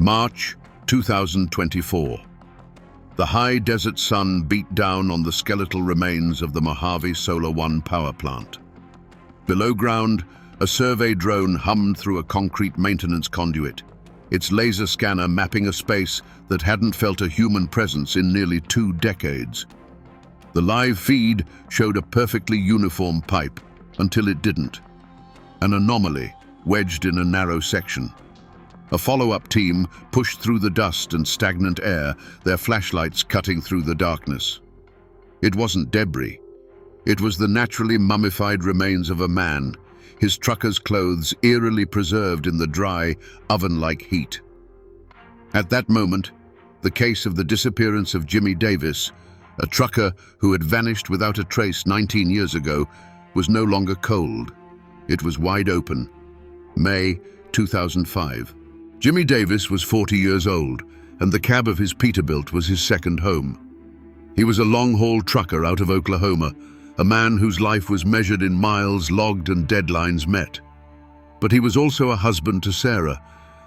March 2024. The high desert sun beat down on the skeletal remains of the Mojave Solar One power plant. Below ground, a survey drone hummed through a concrete maintenance conduit, its laser scanner mapping a space that hadn't felt a human presence in nearly 2 decades. The live feed showed a perfectly uniform pipe, until it didn't. An anomaly, wedged in a narrow section. A follow-up team pushed through the dust and stagnant air, their flashlights cutting through the darkness. It wasn't debris. It was the naturally mummified remains of a man, his trucker's clothes eerily preserved in the dry, oven-like heat. At that moment, the case of the disappearance of Jimmy Davis, a trucker who had vanished without a trace 19 years ago, was no longer cold. It was wide open. May 2005. Jimmy Davis was 40 years old, and the cab of his Peterbilt was his second home. He was a long-haul trucker out of Oklahoma, a man whose life was measured in miles logged and deadlines met. But he was also a husband to Sarah,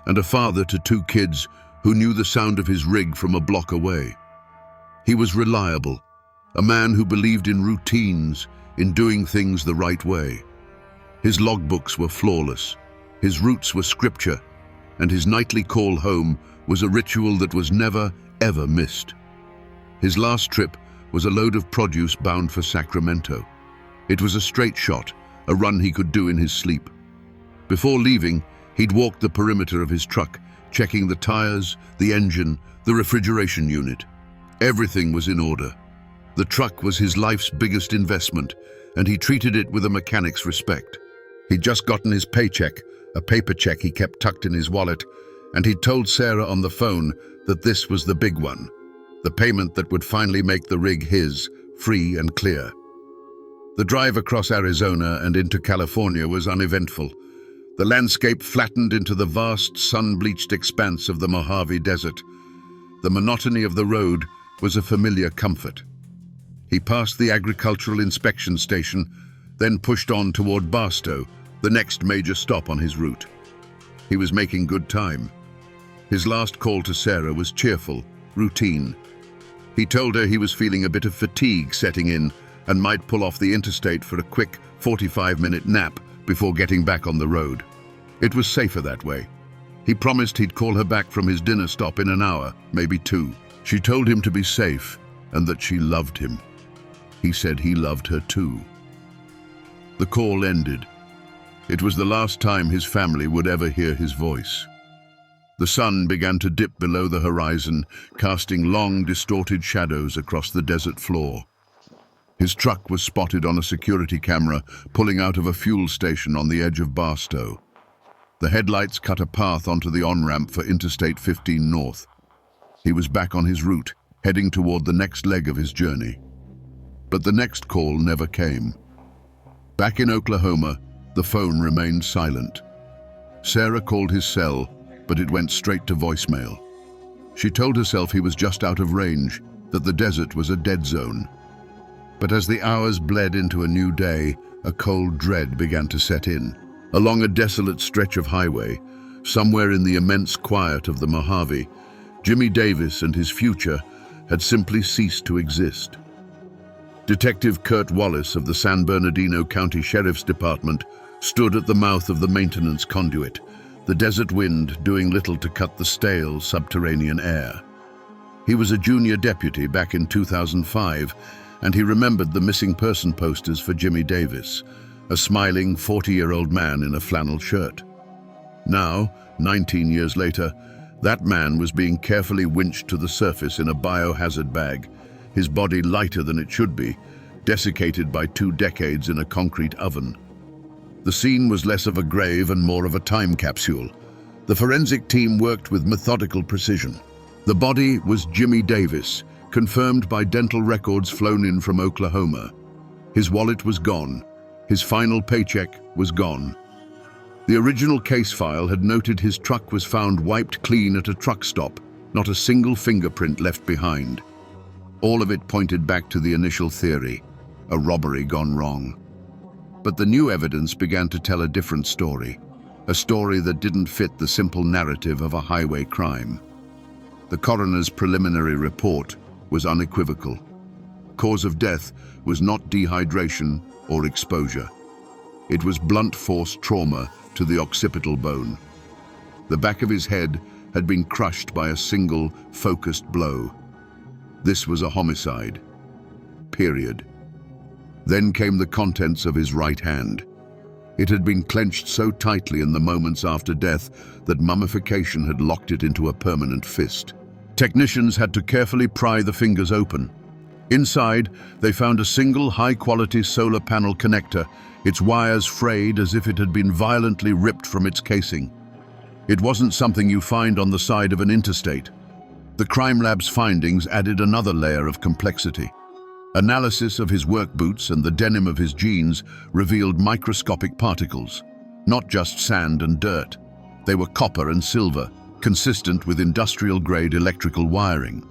and a father to 2 kids who knew the sound of his rig from a block away. He was reliable, a man who believed in routines, in doing things the right way. His logbooks were flawless, his routes were scripture, and his nightly call home was a ritual that was never, ever missed. His last trip was a load of produce bound for Sacramento. It was a straight shot, a run he could do in his sleep. Before leaving, he'd walked the perimeter of his truck, checking the tires, the engine, the refrigeration unit. Everything was in order. The truck was his life's biggest investment, and he treated it with a mechanic's respect. He'd just gotten his paycheck, a paper check he kept tucked in his wallet, and he'd told Sarah on the phone that this was the big one, the payment that would finally make the rig his, free and clear. The drive across Arizona and into California was uneventful. The landscape flattened into the vast, sun-bleached expanse of the Mojave Desert. The monotony of the road was a familiar comfort. He passed the agricultural inspection station, then pushed on toward Barstow, the next major stop on his route. He was making good time. His last call to Sarah was cheerful, routine. He told her he was feeling a bit of fatigue setting in and might pull off the interstate for a quick 45-minute nap before getting back on the road. It was safer that way. He promised he'd call her back from his dinner stop in an hour, maybe 2. She told him to be safe and that she loved him. He said he loved her too. The call ended. It was the last time his family would ever hear his voice. The sun began to dip below the horizon, casting long, distorted shadows across the desert floor. His truck was spotted on a security camera, pulling out of a fuel station on the edge of Barstow. The headlights cut a path onto the on-ramp for Interstate 15 North. He was back on his route, heading toward the next leg of his journey. But the next call never came. Back in Oklahoma, the phone remained silent. Sarah called his cell, but it went straight to voicemail. She told herself he was just out of range, that the desert was a dead zone. But as the hours bled into a new day, a cold dread began to set in. Along a desolate stretch of highway, somewhere in the immense quiet of the Mojave, Jimmy Davis and his future had simply ceased to exist. Detective Kurt Wallace of the San Bernardino County Sheriff's Department stood at the mouth of the maintenance conduit, the desert wind doing little to cut the stale subterranean air. He was a junior deputy back in 2005, and he remembered the missing person posters for Jimmy Davis, a smiling 40-year-old man in a flannel shirt. Now, 19 years later, that man was being carefully winched to the surface in a biohazard bag, his body lighter than it should be, desiccated by 2 decades in a concrete oven. The scene was less of a grave and more of a time capsule. The forensic team worked with methodical precision. The body was Jimmy Davis, confirmed by dental records flown in from Oklahoma. His wallet was gone. His final paycheck was gone. The original case file had noted his truck was found wiped clean at a truck stop, not a single fingerprint left behind. All of it pointed back to the initial theory, a robbery gone wrong. But the new evidence began to tell a different story. a story that didn't fit the simple narrative of a highway crime. The coroner's preliminary report was unequivocal. Cause of death was not dehydration or exposure. It was blunt force trauma to the occipital bone. The back of his head had been crushed by a single, focused blow. This was a homicide. Period. Then came the contents of his right hand. It had been clenched so tightly in the moments after death that mummification had locked it into a permanent fist. Technicians had to carefully pry the fingers open. Inside, they found a single high-quality solar panel connector, its wires frayed as if it had been violently ripped from its casing. It wasn't something you find on the side of an interstate. The crime lab's findings added another layer of complexity. Analysis of his work boots and the denim of his jeans revealed microscopic particles, not just sand and dirt. They were copper and silver, consistent with industrial-grade electrical wiring.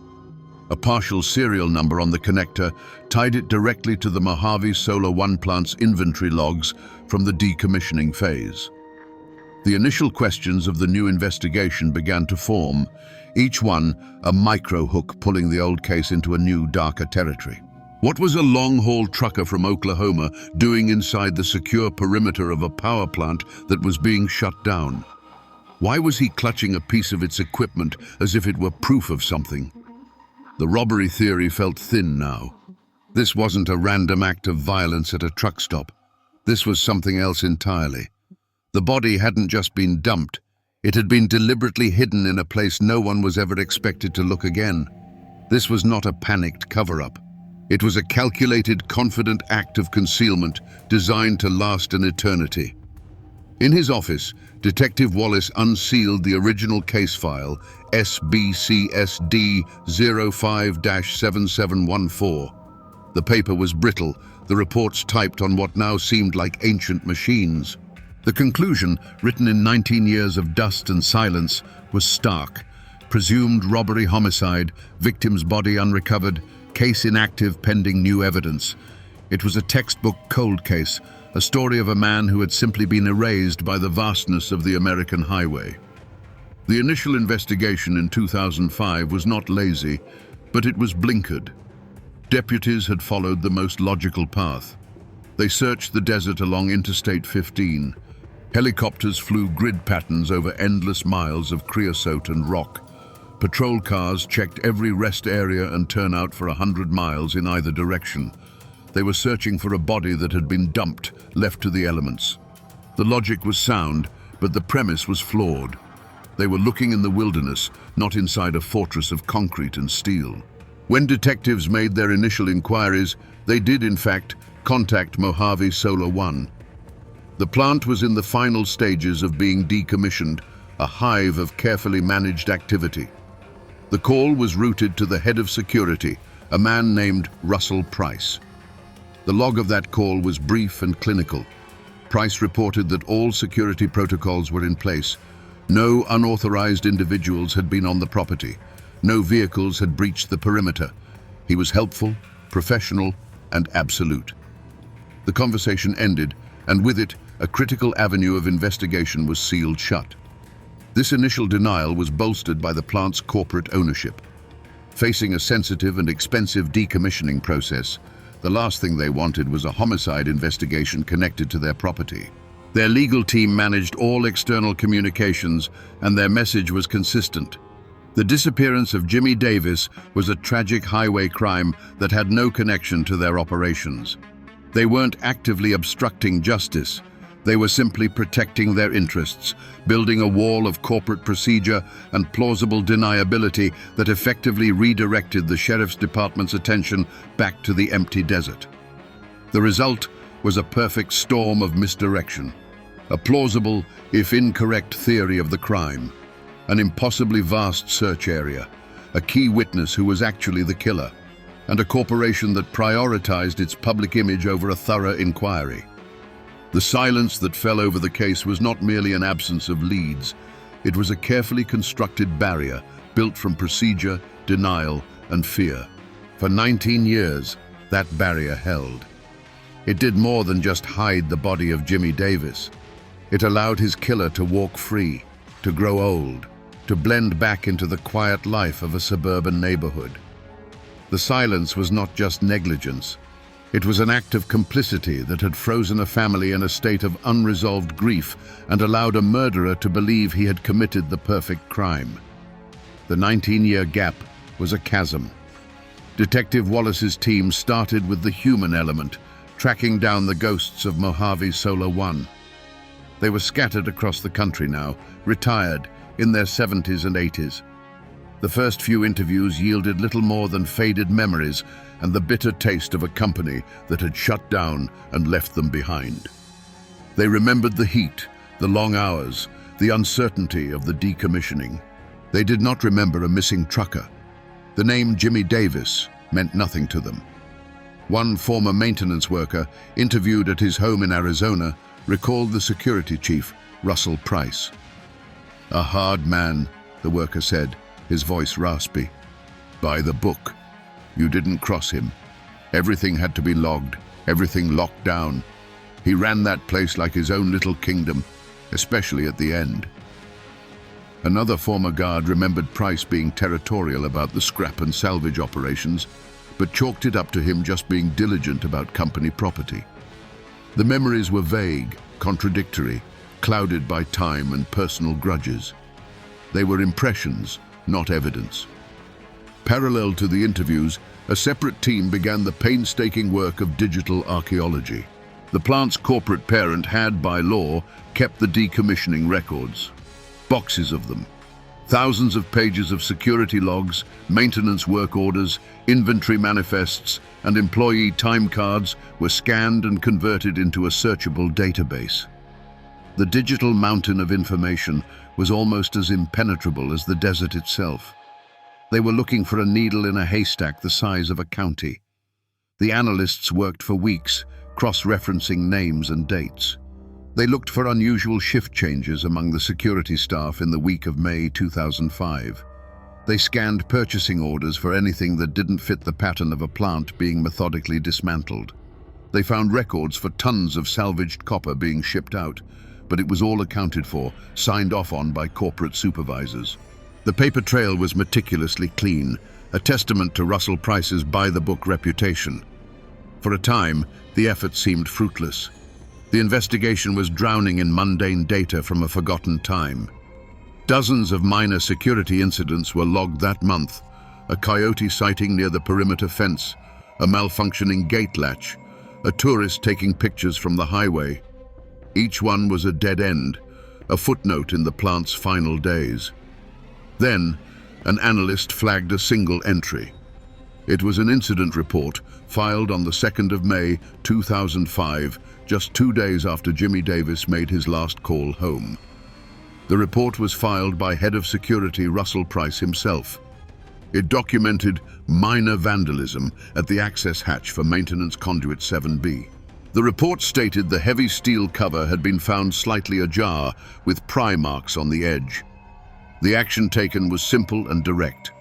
A partial serial number on the connector tied it directly to the Mojave Solar One plant's inventory logs from the decommissioning phase. The initial questions of the new investigation began to form, each one a micro-hook pulling the old case into a new, darker territory. What was a long-haul trucker from Oklahoma doing inside the secure perimeter of a power plant that was being shut down? Why was he clutching a piece of its equipment as if it were proof of something? The robbery theory felt thin now. This wasn't a random act of violence at a truck stop. This was something else entirely. The body hadn't just been dumped. It had been deliberately hidden in a place no one was ever expected to look again. This was not a panicked cover-up. It was a calculated, confident act of concealment designed to last an eternity. In his office, Detective Wallace unsealed the original case file, SBCSD-05-7714. The paper was brittle, the reports typed on what now seemed like ancient machines. The conclusion, written in 19 years of dust and silence, was stark. Presumed robbery homicide, victim's body unrecovered, case inactive pending new evidence. It was a textbook cold case, a story of a man who had simply been erased by the vastness of the American highway. The initial investigation in 2005 was not lazy, but it was blinkered. Deputies had followed the most logical path. They searched the desert along Interstate 15. Helicopters flew grid patterns over endless miles of creosote and rock. Patrol cars checked every rest area and turnout for 100 miles in either direction. They were searching for a body that had been dumped, left to the elements. The logic was sound, but the premise was flawed. They were looking in the wilderness, not inside a fortress of concrete and steel. When detectives made their initial inquiries, they did, in fact, contact Mojave Solar One. The plant was in the final stages of being decommissioned, a hive of carefully managed activity. The call was routed to the head of security, a man named Russell Price. The log of that call was brief and clinical. Price reported that all security protocols were in place. No unauthorized individuals had been on the property. No vehicles had breached the perimeter. He was helpful, professional, and absolute. The conversation ended, and with it, a critical avenue of investigation was sealed shut. This initial denial was bolstered by the plant's corporate ownership. Facing a sensitive and expensive decommissioning process, the last thing they wanted was a homicide investigation connected to their property. Their legal team managed all external communications, and their message was consistent. The disappearance of Jimmy Davis was a tragic highway crime that had no connection to their operations. They weren't actively obstructing justice. They were simply protecting their interests, building a wall of corporate procedure and plausible deniability that effectively redirected the sheriff's department's attention back to the empty desert. The result was a perfect storm of misdirection, a plausible, if incorrect, theory of the crime, an impossibly vast search area, a key witness who was actually the killer, and a corporation that prioritized its public image over a thorough inquiry. The silence that fell over the case was not merely an absence of leads. It was a carefully constructed barrier built from procedure, denial, and fear. For 19 years, that barrier held. It did more than just hide the body of Jimmy Davis. It allowed his killer to walk free, to grow old, to blend back into the quiet life of a suburban neighborhood. The silence was not just negligence. It was an act of complicity that had frozen a family in a state of unresolved grief and allowed a murderer to believe he had committed the perfect crime. The 19-year gap was a chasm. Detective Wallace's team started with the human element, tracking down the ghosts of Mojave Solar 1. They were scattered across the country now, retired, in their 70s and 80s. The first few interviews yielded little more than faded memories and the bitter taste of a company that had shut down and left them behind. They remembered the heat, the long hours, the uncertainty of the decommissioning. They did not remember a missing trucker. The name Jimmy Davis meant nothing to them. One former maintenance worker, interviewed at his home in Arizona, recalled the security chief, Russell Price. "A hard man," the worker said, his voice raspy. "By the book. You didn't cross him. Everything had to be logged, everything locked down. He ran that place like his own little kingdom, especially at the end." Another former guard remembered Price being territorial about the scrap and salvage operations, but chalked it up to him just being diligent about company property. The memories were vague, contradictory, clouded by time and personal grudges. They were impressions, not evidence. Parallel to the interviews, a separate team began the painstaking work of digital archaeology. The plant's corporate parent had, by law, kept the decommissioning records. Boxes of them. Thousands of pages of security logs, maintenance work orders, inventory manifests, and employee time cards were scanned and converted into a searchable database. The digital mountain of information was almost as impenetrable as the desert itself. They were looking for a needle in a haystack the size of a county. The analysts worked for weeks, cross-referencing names and dates. They looked for unusual shift changes among the security staff in the week of May 2005. They scanned purchasing orders for anything that didn't fit the pattern of a plant being methodically dismantled. They found records for tons of salvaged copper being shipped out, but it was all accounted for, signed off on by corporate supervisors. The paper trail was meticulously clean, a testament to Russell Price's by-the-book reputation. For a time, the effort seemed fruitless. The investigation was drowning in mundane data from a forgotten time. Dozens of minor security incidents were logged that month: a coyote sighting near the perimeter fence, a malfunctioning gate latch, a tourist taking pictures from the highway. Each one was a dead end, a footnote in the plant's final days. Then, an analyst flagged a single entry. It was an incident report filed on the 2nd of May 2005, just 2 days after Jimmy Davis made his last call home. The report was filed by Head of Security Russell Price himself. It documented minor vandalism at the access hatch for Maintenance Conduit 7B. The report stated the heavy steel cover had been found slightly ajar, with pry marks on the edge. The action taken was simple and direct.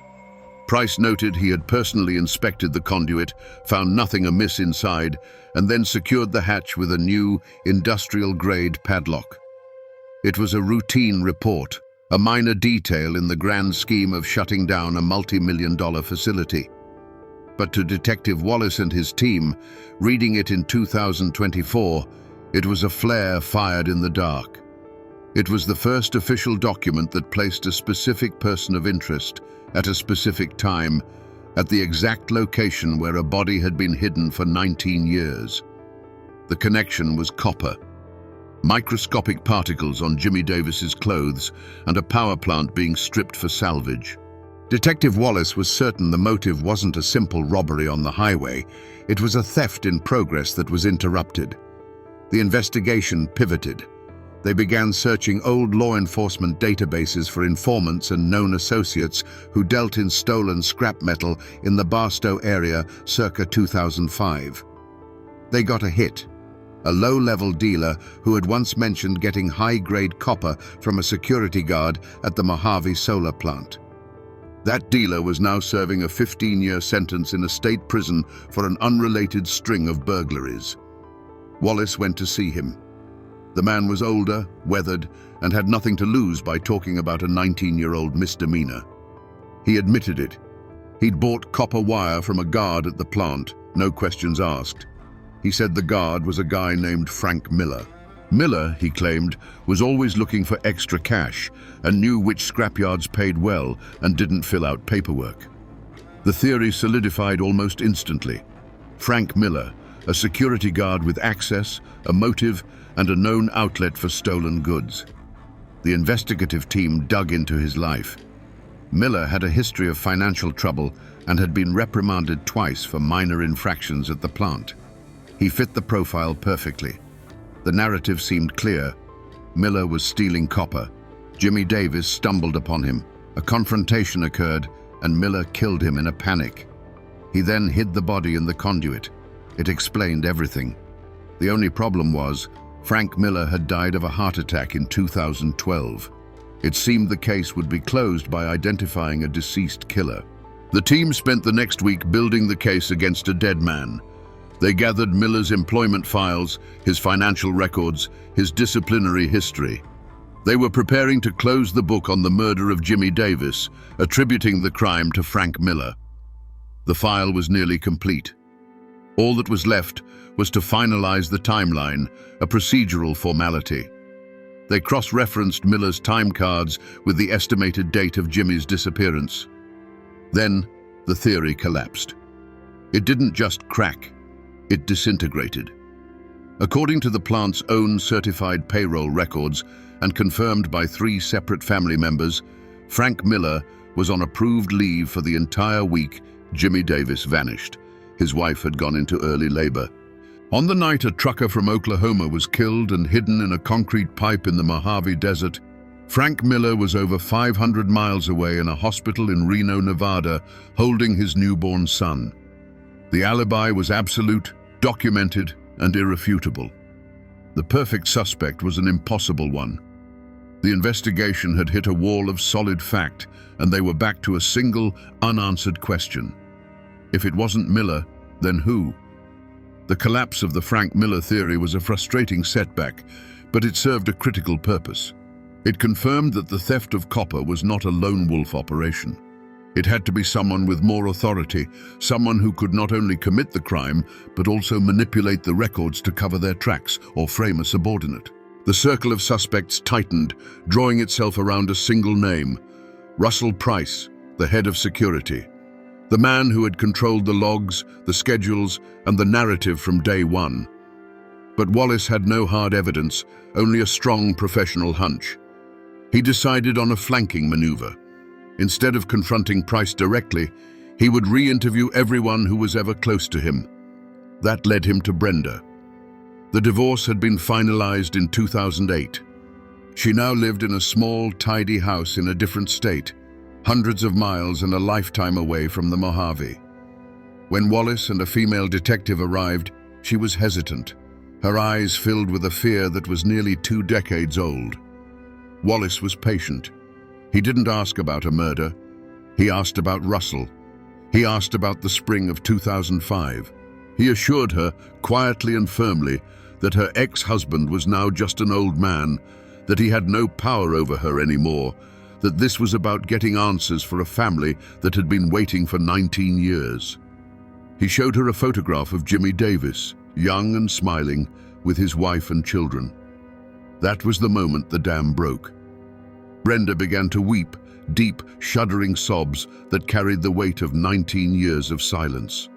Price noted he had personally inspected the conduit, found nothing amiss inside, and then secured the hatch with a new, industrial-grade padlock. It was a routine report, a minor detail in the grand scheme of shutting down a multi-million-dollar facility. But to Detective Wallace and his team, reading it in 2024, it was a flare fired in the dark. It was the first official document that placed a specific person of interest at a specific time, at the exact location where a body had been hidden for 19 years. The connection was copper. Microscopic particles on Jimmy Davis's clothes and a power plant being stripped for salvage. Detective Wallace was certain the motive wasn't a simple robbery on the highway. It was a theft in progress that was interrupted. The investigation pivoted. They began searching old law enforcement databases for informants and known associates who dealt in stolen scrap metal in the Barstow area circa 2005. They got a hit. A low-level dealer who had once mentioned getting high-grade copper from a security guard at the Mojave solar plant. That dealer was now serving a 15-year sentence in a state prison for an unrelated string of burglaries. Wallace went to see him. The man was older, weathered, and had nothing to lose by talking about a 19-year-old misdemeanor. He admitted it. He'd bought copper wire from a guard at the plant, no questions asked. He said the guard was a guy named Frank Miller. Miller, he claimed, was always looking for extra cash and knew which scrapyards paid well and didn't fill out paperwork. The theory solidified almost instantly. Frank Miller, a security guard with access, a motive, and a known outlet for stolen goods. The investigative team dug into his life. Miller had a history of financial trouble and had been reprimanded twice for minor infractions at the plant. He fit the profile perfectly. The narrative seemed clear. Miller was stealing copper. Jimmy Davis stumbled upon him. A confrontation occurred, and Miller killed him in a panic. He then hid the body in the conduit. It explained everything. The only problem was, Frank Miller had died of a heart attack in 2012. It seemed the case would be closed by identifying a deceased killer. The team spent the next week building the case against a dead man. They gathered Miller's employment files, his financial records, his disciplinary history. They were preparing to close the book on the murder of Jimmy Davis, attributing the crime to Frank Miller. The file was nearly complete. All that was left was to finalize the timeline, a procedural formality. They cross-referenced Miller's time cards with the estimated date of Jimmy's disappearance. Then, the theory collapsed. It didn't just crack, it disintegrated. According to the plant's own certified payroll records and confirmed by 3 separate family members, Frank Miller was on approved leave for the entire week Jimmy Davis vanished. His wife had gone into early labor. On the night a trucker from Oklahoma was killed and hidden in a concrete pipe in the Mojave Desert, Frank Miller was over 500 miles away in a hospital in Reno, Nevada, holding his newborn son. The alibi was absolute, documented, and irrefutable. The perfect suspect was an impossible one. The investigation had hit a wall of solid fact, and they were back to a single, unanswered question. If it wasn't Miller, then who? The collapse of the Frank Miller theory was a frustrating setback, but it served a critical purpose. It confirmed that the theft of copper was not a lone wolf operation. It had to be someone with more authority, someone who could not only commit the crime, but also manipulate the records to cover their tracks or frame a subordinate. The circle of suspects tightened, drawing itself around a single name: Russell Price, the head of security. The man who had controlled the logs, the schedules, and the narrative from day one. But Wallace had no hard evidence, only a strong professional hunch. He decided on a flanking maneuver. Instead of confronting Price directly, he would re-interview everyone who was ever close to him. That led him to Brenda. The divorce had been finalized in 2008. She now lived in a small, tidy house in a different state, hundreds of miles and a lifetime away from the Mojave. When Wallace and a female detective arrived, she was hesitant, her eyes filled with a fear that was nearly 2 decades old. Wallace was patient. He didn't ask about a murder. He asked about Russell. He asked about the spring of 2005. He assured her, quietly and firmly, that her ex-husband was now just an old man, that he had no power over her anymore, that this was about getting answers for a family that had been waiting for 19 years. He showed her a photograph of Jimmy Davis, young and smiling, with his wife and children. That was the moment the dam broke. Brenda began to weep, deep, shuddering sobs that carried the weight of 19 years of silence.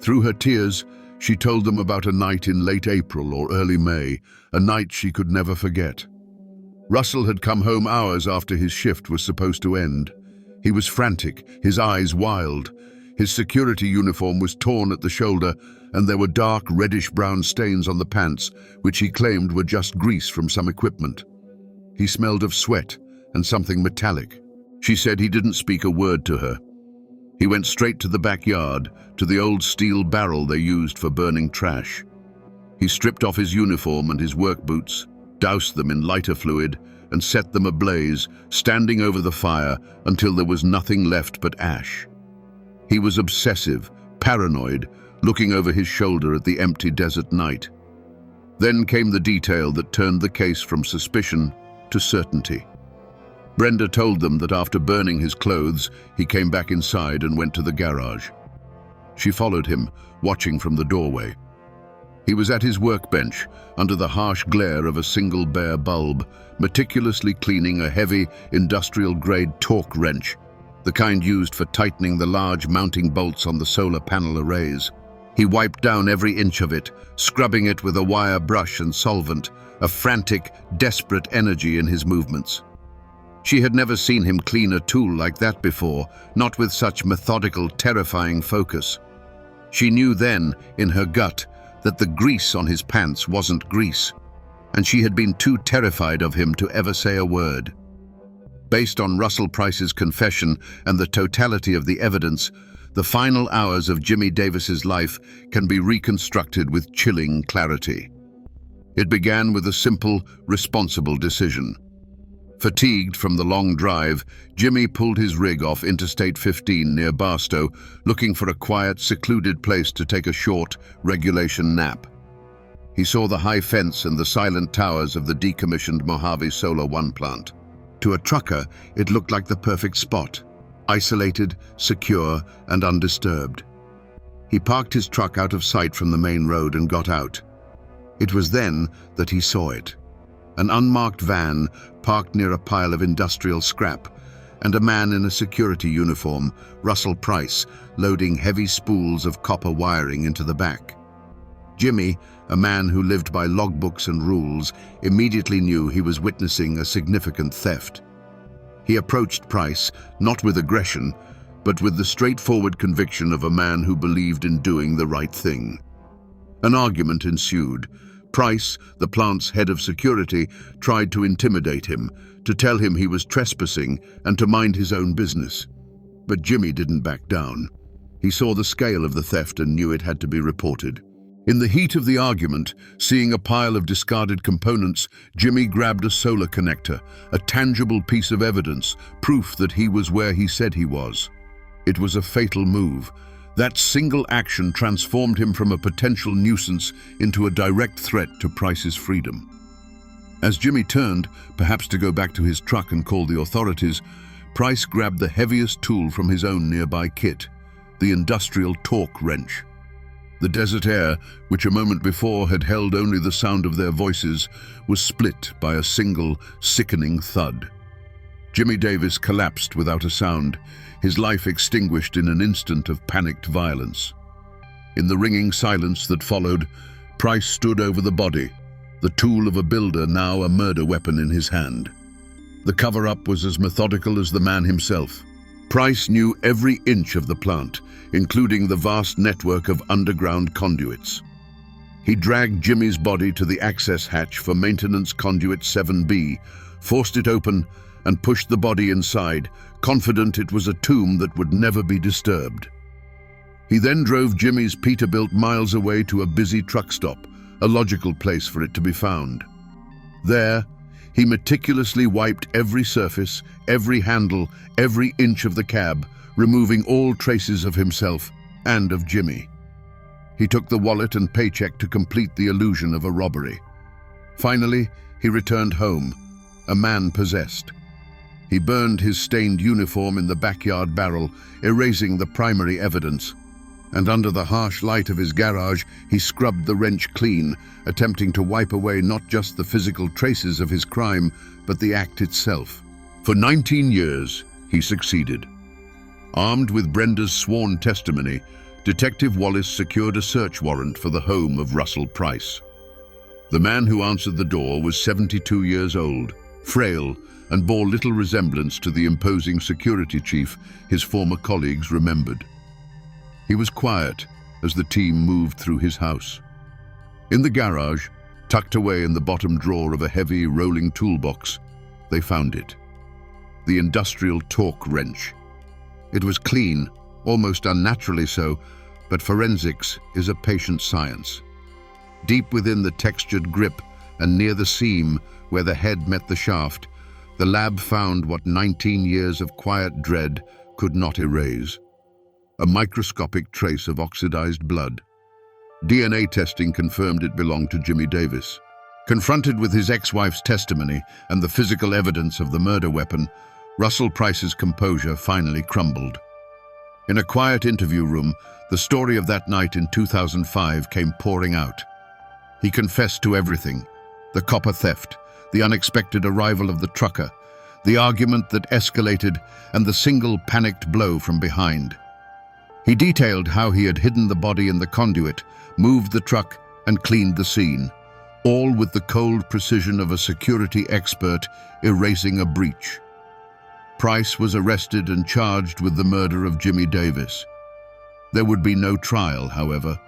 Through her tears, she told them about a night in late April or early May, a night she could never forget. Russell had come home hours after his shift was supposed to end. He was frantic, his eyes wild. His security uniform was torn at the shoulder, and there were dark reddish-brown stains on the pants, which he claimed were just grease from some equipment. He smelled of sweat and something metallic. She said he didn't speak a word to her. He went straight to the backyard, to the old steel barrel they used for burning trash. He stripped off his uniform and his work boots, doused them in lighter fluid, and set them ablaze, standing over the fire until there was nothing left but ash. He was obsessive, paranoid, looking over his shoulder at the empty desert night. Then came the detail that turned the case from suspicion to certainty. Brenda told them that after burning his clothes, he came back inside and went to the garage. She followed him, watching from the doorway. He was at his workbench, under the harsh glare of a single bare bulb, meticulously cleaning a heavy, industrial-grade torque wrench, the kind used for tightening the large mounting bolts on the solar panel arrays. He wiped down every inch of it, scrubbing it with a wire brush and solvent, a frantic, desperate energy in his movements. She had never seen him clean a tool like that before, not with such methodical, terrifying focus. She knew then, in her gut, that the grease on his pants wasn't grease, and she had been too terrified of him to ever say a word. Based on Russell Price's confession and the totality of the evidence, the final hours of Jimmy Davis's life can be reconstructed with chilling clarity. It began with a simple, responsible decision. Fatigued from the long drive, Jimmy pulled his rig off Interstate 15 near Barstow, looking for a quiet, secluded place to take a short, regulation nap. He saw the high fence and the silent towers of the decommissioned Mojave Solar One plant. To a trucker, it looked like the perfect spot, isolated, secure, and undisturbed. He parked his truck out of sight from the main road and got out. It was then that he saw it. An unmarked van parked near a pile of industrial scrap, and a man in a security uniform, Russell Price, loading heavy spools of copper wiring into the back. Jimmy, a man who lived by logbooks and rules, immediately knew he was witnessing a significant theft. He approached Price, not with aggression, but with the straightforward conviction of a man who believed in doing the right thing. An argument ensued. Price, the plant's head of security, tried to intimidate him, to tell him he was trespassing and to mind his own business. But Jimmy didn't back down. He saw the scale of the theft and knew it had to be reported. In the heat of the argument, seeing a pile of discarded components, Jimmy grabbed a solar connector, a tangible piece of evidence, proof that he was where he said he was. It was a fatal move. That single action transformed him from a potential nuisance into a direct threat to Price's freedom. As Jimmy turned, perhaps to go back to his truck and call the authorities, Price grabbed the heaviest tool from his own nearby kit, the industrial torque wrench. The desert air, which a moment before had held only the sound of their voices, was split by a single, sickening thud. Jimmy Davis collapsed without a sound, his life extinguished in an instant of panicked violence. In the ringing silence that followed, Price stood over the body, the tool of a builder, now a murder weapon in his hand. The cover-up was as methodical as the man himself. Price knew every inch of the plant, including the vast network of underground conduits. He dragged Jimmy's body to the access hatch for maintenance conduit 7B, forced it open, and pushed the body inside, confident it was a tomb that would never be disturbed. He then drove Jimmy's Peterbilt miles away to a busy truck stop, a logical place for it to be found. There, he meticulously wiped every surface, every handle, every inch of the cab, removing all traces of himself and of Jimmy. He took the wallet and paycheck to complete the illusion of a robbery. Finally, he returned home, a man possessed. He burned his stained uniform in the backyard barrel, erasing the primary evidence. And under the harsh light of his garage, he scrubbed the wrench clean, attempting to wipe away not just the physical traces of his crime, but the act itself. For 19 years, he succeeded. Armed with Brenda's sworn testimony, Detective Wallace secured a search warrant for the home of Russell Price. The man who answered the door was 72 years old, frail, and bore little resemblance to the imposing security chief his former colleagues remembered. He was quiet as the team moved through his house. In the garage, tucked away in the bottom drawer of a heavy, rolling toolbox, they found it. The industrial torque wrench. It was clean, almost unnaturally so, but forensics is a patient science. Deep within the textured grip and near the seam where the head met the shaft, the lab found what 19 years of quiet dread could not erase: a microscopic trace of oxidized blood. DNA testing confirmed it belonged to Jimmy Davis. Confronted with his ex-wife's testimony and the physical evidence of the murder weapon, Russell Price's composure finally crumbled. In a quiet interview room, the story of that night in 2005 came pouring out. He confessed to everything: the copper theft, the unexpected arrival of the trucker, the argument that escalated, and the single panicked blow from behind. He detailed how he had hidden the body in the conduit, moved the truck, and cleaned the scene, all with the cold precision of a security expert erasing a breach. Price was arrested and charged with the murder of Jimmy Davis. There would be no trial, however.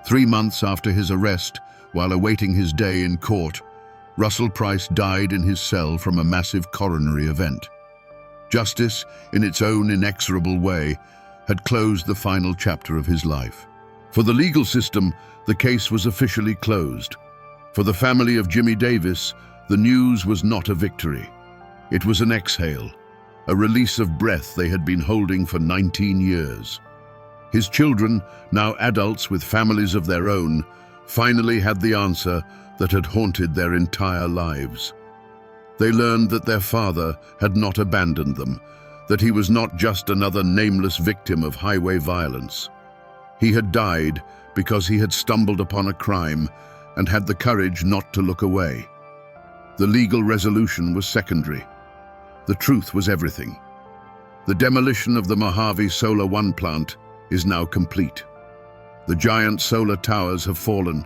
3 months after his arrest, while awaiting his day in court, Russell Price died in his cell from a massive coronary event. Justice, in its own inexorable way, had closed the final chapter of his life. For the legal system, the case was officially closed. For the family of Jimmy Davis, the news was not a victory. It was an exhale, a release of breath they had been holding for 19 years. His children, now adults with families of their own, finally had the answer that had haunted their entire lives. They learned that their father had not abandoned them, that he was not just another nameless victim of highway violence. He had died because he had stumbled upon a crime and had the courage not to look away. The legal resolution was secondary. The truth was everything. The demolition of the Mojave Solar One plant is now complete. The giant solar towers have fallen,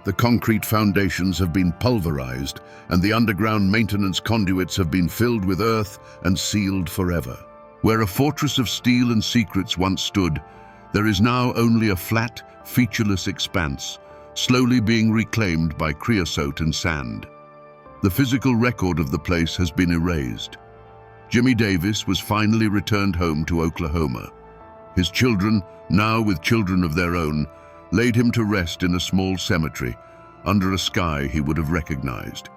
the concrete foundations have been pulverized, and the underground maintenance conduits have been filled with earth and sealed forever. Where a fortress of steel and secrets once stood, there is now only a flat, featureless expanse, slowly being reclaimed by creosote and sand. The physical record of the place has been erased. Jimmy Davis was finally returned home to Oklahoma. His children, now with children of their own, laid him to rest in a small cemetery, under a sky he would have recognized.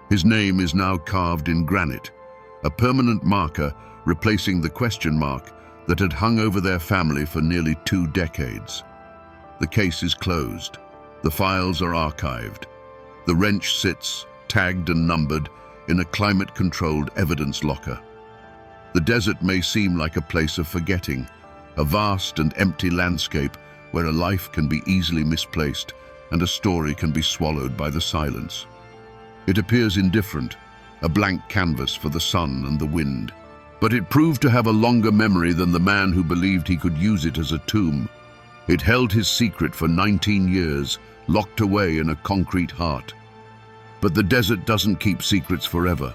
His name is now carved in granite, a permanent marker replacing the question mark that had hung over their family for nearly 2 decades. The case is closed. The files are archived. The wrench sits, tagged and numbered, in a climate-controlled evidence locker. The desert may seem like a place of forgetting, a vast and empty landscape where a life can be easily misplaced and a story can be swallowed by the silence. It appears indifferent, a blank canvas for the sun and the wind. But it proved to have a longer memory than the man who believed he could use it as a tomb. It held his secret for 19 years, locked away in a concrete heart. But the desert doesn't keep secrets forever.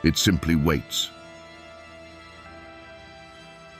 It simply waits.